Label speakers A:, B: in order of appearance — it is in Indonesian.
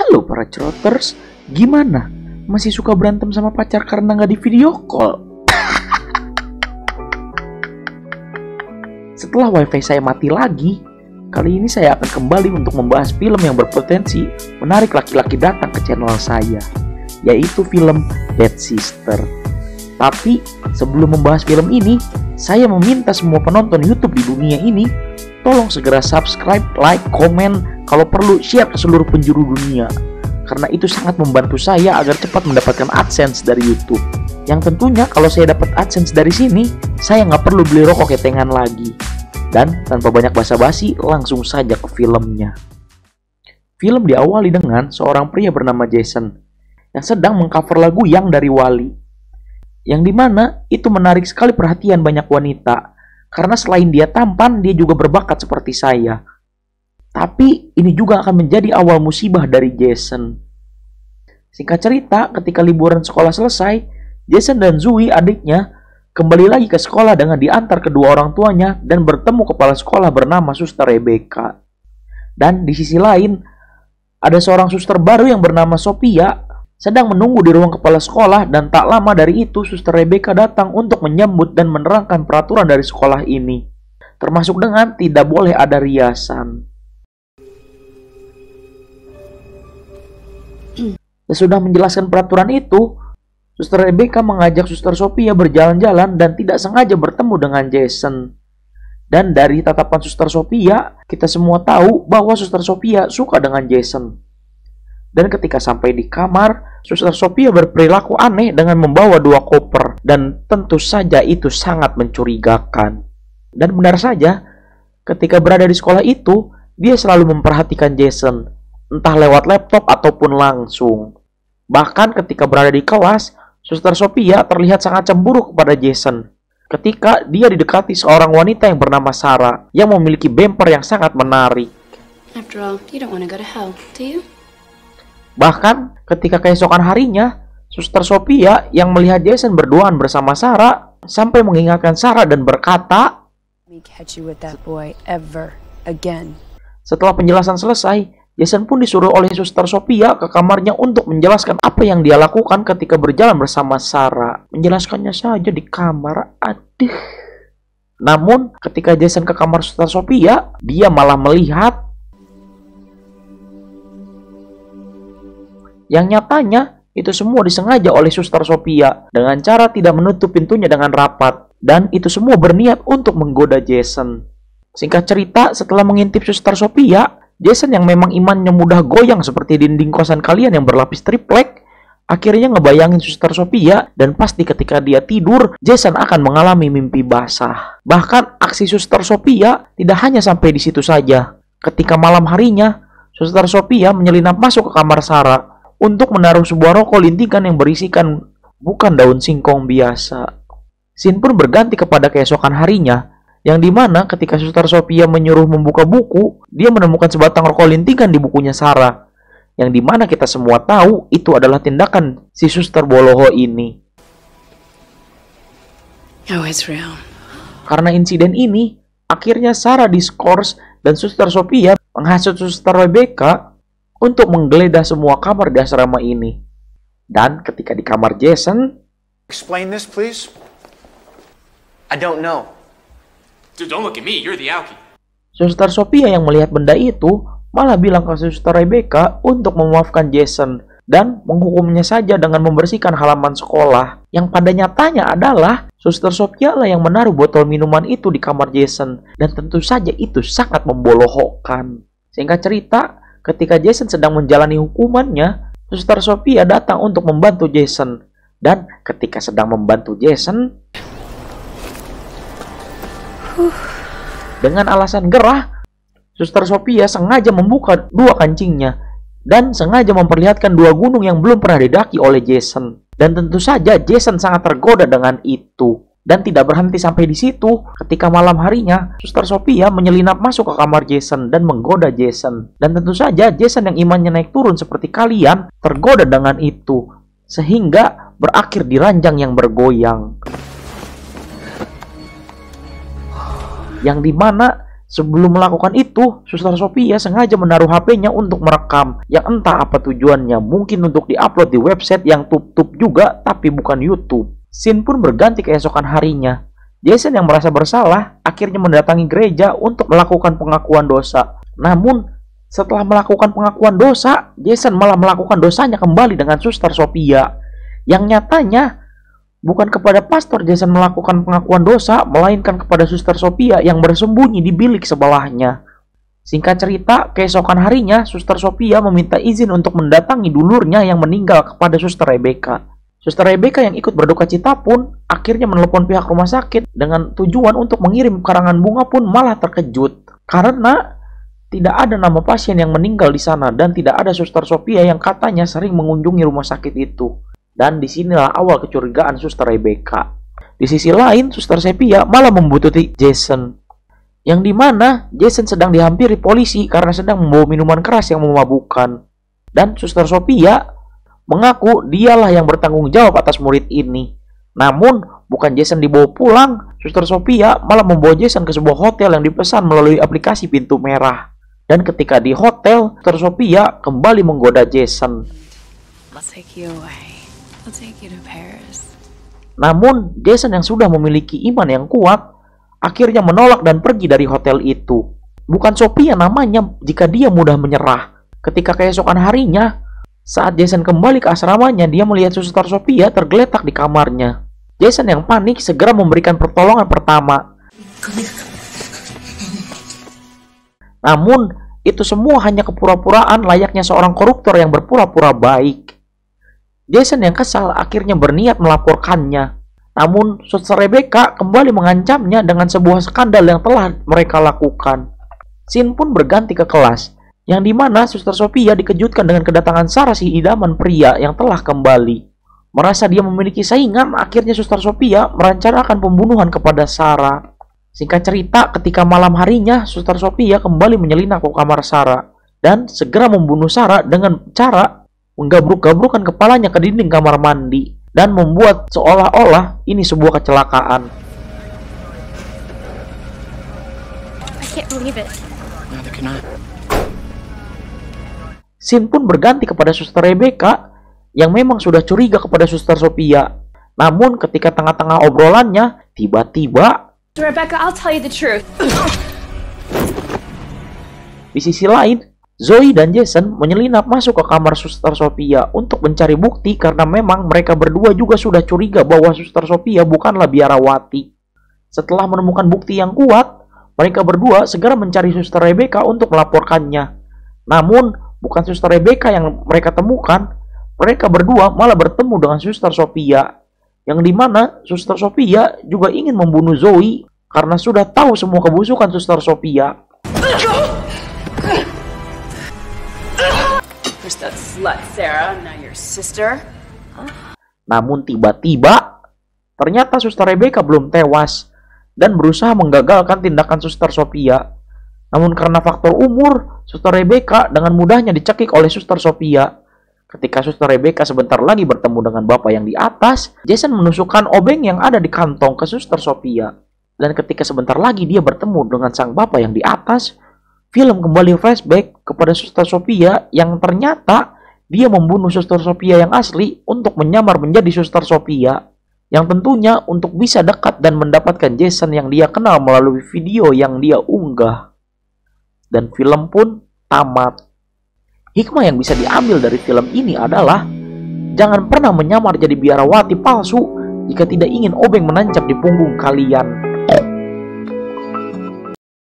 A: Halo para ceroters, gimana? Masih suka berantem sama pacar karena nggak di video call? Setelah wifi saya mati lagi, kali ini saya akan kembali untuk membahas film yang berpotensi menarik laki-laki datang ke channel saya, yaitu film Dead Sister. Tapi sebelum membahas film ini, saya meminta semua penonton YouTube di dunia ini tolong segera subscribe, like, komen, kalau perlu share ke seluruh penjuru dunia, karena itu sangat membantu saya agar cepat mendapatkan AdSense dari YouTube. Yang tentunya kalau saya dapat AdSense dari sini, saya nggak perlu beli rokok ketengan lagi. Dan tanpa banyak basa-basi, langsung saja ke filmnya. Film diawali dengan seorang pria bernama Jason yang sedang mengcover lagu Yang dari Wali, yang dimana itu menarik sekali perhatian banyak wanita, karena selain dia tampan, dia juga berbakat seperti saya. Tapi ini juga akan menjadi awal musibah dari Jason. Singkat cerita, ketika liburan sekolah selesai, Jason dan Zoe, adiknya, kembali lagi ke sekolah dengan diantar kedua orang tuanya dan bertemu kepala sekolah bernama Suster Rebecca. Dan di sisi lain, ada seorang suster baru yang bernama Sophia sedang menunggu di ruang kepala sekolah, dan tak lama dari itu Suster Rebecca datang untuk menyambut dan menerangkan peraturan dari sekolah ini, termasuk dengan tidak boleh ada riasan. Sesudah menjelaskan peraturan itu, Suster Rebecca mengajak Suster Sophia berjalan-jalan dan tidak sengaja bertemu dengan Jason. Dan dari tatapan Suster Sophia, kita semua tahu bahwa Suster Sophia suka dengan Jason. Dan ketika sampai di kamar, Suster Sophia berperilaku aneh dengan membawa 2 koper, dan tentu saja itu sangat mencurigakan. Dan benar saja, ketika berada di sekolah itu, dia selalu memperhatikan Jason, entah lewat laptop ataupun langsung. Bahkan ketika berada di kelas, Suster Sophia terlihat sangat cemburu kepada Jason ketika dia didekati seorang wanita yang bernama Sarah yang memiliki bumper yang sangat menarik.
B: After all, you don't want to go to hell, do you?
A: Bahkan ketika keesokan harinya, Suster Sophia yang melihat Jason berduaan bersama Sarah sampai mengingatkan Sarah dan berkata, setelah penjelasan selesai, Jason pun disuruh oleh Suster Sophia ke kamarnya untuk menjelaskan apa yang dia lakukan ketika berjalan bersama Sarah. Menjelaskannya saja di kamar, aduh. Namun ketika Jason ke kamar Suster Sophia, dia malah melihat yang nyatanya itu semua disengaja oleh Suster Sophia dengan cara tidak menutup pintunya dengan rapat, dan itu semua berniat untuk menggoda Jason. Singkat cerita, setelah mengintip Suster Sophia, Jason yang memang imannya mudah goyang seperti dinding kosan kalian yang berlapis triplek, akhirnya ngebayangin Suster Sophia, dan pasti ketika dia tidur, Jason akan mengalami mimpi basah. Bahkan aksi Suster Sophia tidak hanya sampai di situ saja. Ketika malam harinya, Suster Sophia menyelinap masuk ke kamar Sarah untuk menaruh sebuah rokok lintingan yang berisikan bukan daun singkong biasa. Scene pun berganti kepada keesokan harinya, yang dimana ketika Suster Sophia menyuruh membuka buku, dia menemukan sebatang rokok lintingan di bukunya Sarah, yang dimana kita semua tahu itu adalah tindakan si Suster Boloho ini.
B: Oh, it's real.
A: Karena insiden ini, akhirnya Sarah diskors dan Suster Sophia menghasut Suster Rebecca untuk menggeledah semua kamar di asrama ini. Dan ketika di kamar Jason,
C: explain this, please. I don't know.
D: Dude, don't look at me. You're the alky.
A: Suster Sophia yang melihat benda itu malah bilang ke Suster Rebecca untuk memaafkan Jason dan menghukumnya saja dengan membersihkan halaman sekolah. Yang pada nyatanya adalah Suster Sophia lah yang menaruh botol minuman itu di kamar Jason, dan tentu saja itu sangat membolohokkan. Singkat cerita, ketika Jason sedang menjalani hukumannya, Suster Sophia datang untuk membantu Jason. Dan ketika sedang membantu Jason, dengan alasan gerah, Suster Sophia sengaja membuka 2 kancingnya dan sengaja memperlihatkan 2 gunung yang belum pernah didaki oleh Jason. Dan tentu saja Jason sangat tergoda dengan itu. Dan tidak berhenti sampai di situ, ketika malam harinya, Suster Sophia menyelinap masuk ke kamar Jason dan menggoda Jason. Dan tentu saja Jason yang imannya naik turun seperti kalian, tergoda dengan itu, sehingga berakhir di ranjang yang bergoyang. Yang dimana Sebelum melakukan itu, Suster Sophia sengaja menaruh HP-nya untuk merekam, yang entah apa tujuannya, mungkin untuk diupload di website yang tutup juga, tapi bukan YouTube. Scene pun berganti keesokan harinya. Jason yang merasa bersalah akhirnya mendatangi gereja untuk melakukan pengakuan dosa. Namun, setelah melakukan pengakuan dosa, Jason malah melakukan dosanya kembali dengan Suster Sophia. Yang nyatanya, bukan kepada pastor Jason melakukan pengakuan dosa, melainkan kepada Suster Sophia yang bersembunyi di bilik sebelahnya. Singkat cerita, keesokan harinya, Suster Sophia meminta izin untuk mendatangi dulurnya yang meninggal kepada Suster Rebecca. Suster Rebecca yang ikut berduka cita pun akhirnya menelepon pihak rumah sakit dengan tujuan untuk mengirim karangan bunga pun malah terkejut. Karena tidak ada nama pasien yang meninggal di sana dan tidak ada Suster Sophia yang katanya sering mengunjungi rumah sakit itu. Dan disinilah awal kecurigaan Suster Rebecca. Di sisi lain, Suster Sophia malah membuntuti Jason. Yang dimana Jason sedang dihampiri polisi karena sedang membawa minuman keras yang memabukkan. Dan Suster Sophia mengaku dialah yang bertanggung jawab atas murid ini. Namun, bukan Jason dibawa pulang, Suster Sophia malah membawa Jason ke sebuah hotel yang dipesan melalui aplikasi Pintu Merah. Dan ketika di hotel, Suster Sophia kembali menggoda Jason.
B: I'll take you away. I'll take you to Paris.
A: Namun, Jason yang sudah memiliki iman yang kuat, akhirnya menolak dan pergi dari hotel itu. Bukan Sophia namanya jika dia mudah menyerah. Ketika keesokan harinya, saat Jason kembali ke asramanya, dia melihat Suster Sophia tergeletak di kamarnya. Jason yang panik segera memberikan pertolongan pertama. Namun, itu semua hanya kepura-puraan layaknya seorang koruptor yang berpura-pura baik. Jason yang kesal akhirnya berniat melaporkannya. Namun, Suster Rebecca kembali mengancamnya dengan sebuah skandal yang telah mereka lakukan. Scene pun berganti ke kelas, yang dimana Suster Sophia dikejutkan dengan kedatangan Sarah si idaman pria yang telah kembali. Merasa dia memiliki saingan, akhirnya Suster Sophia merencanakan pembunuhan kepada Sarah. Singkat cerita, ketika malam harinya, Suster Sophia kembali menyelinap ke kamar Sarah dan segera membunuh Sarah dengan cara menggabruk-gabrukan kepalanya ke dinding kamar mandi dan membuat seolah-olah ini sebuah kecelakaan.
B: I can't believe it.
D: Neither can I.
A: Scene pun berganti kepada Suster Rebecca yang memang sudah curiga kepada Suster Sophia. Namun ketika tengah-tengah obrolannya, tiba-tiba
B: Rebecca, I'll tell you the truth.
A: di sisi lain, Zoe dan Jason menyelinap masuk ke kamar Suster Sophia untuk mencari bukti karena memang mereka berdua juga sudah curiga bahwa Suster Sophia bukanlah biarawati. Setelah menemukan bukti yang kuat, mereka berdua segera mencari Suster Rebecca untuk melaporkannya. Namun, bukan Suster Rebecca yang mereka temukan, mereka berdua malah bertemu dengan Suster Sophia. Yang dimana Suster Sophia juga ingin membunuh Zoe karena sudah tahu semua kebusukan Suster Sophia.
E: First that slut, Sarah, now your sister.
A: Namun tiba-tiba, ternyata Suster Rebecca belum tewas dan berusaha menggagalkan tindakan Suster Sophia. Namun karena faktor umur, Suster Rebecca dengan mudahnya dicekik oleh Suster Sophia. Ketika Suster Rebecca sebentar lagi bertemu dengan bapak yang di atas, Jason menusukkan obeng yang ada di kantong ke Suster Sophia. Dan ketika sebentar lagi dia bertemu dengan sang bapak yang di atas, film kembali flashback kepada Suster Sophia yang ternyata dia membunuh Suster Sophia yang asli untuk menyamar menjadi Suster Sophia. Yang tentunya untuk bisa dekat dan mendapatkan Jason yang dia kenal melalui video yang dia unggah. Dan film pun tamat. Hikmah yang bisa diambil dari film ini adalah jangan pernah menyamar jadi biarawati palsu jika tidak ingin obeng menancap di punggung kalian.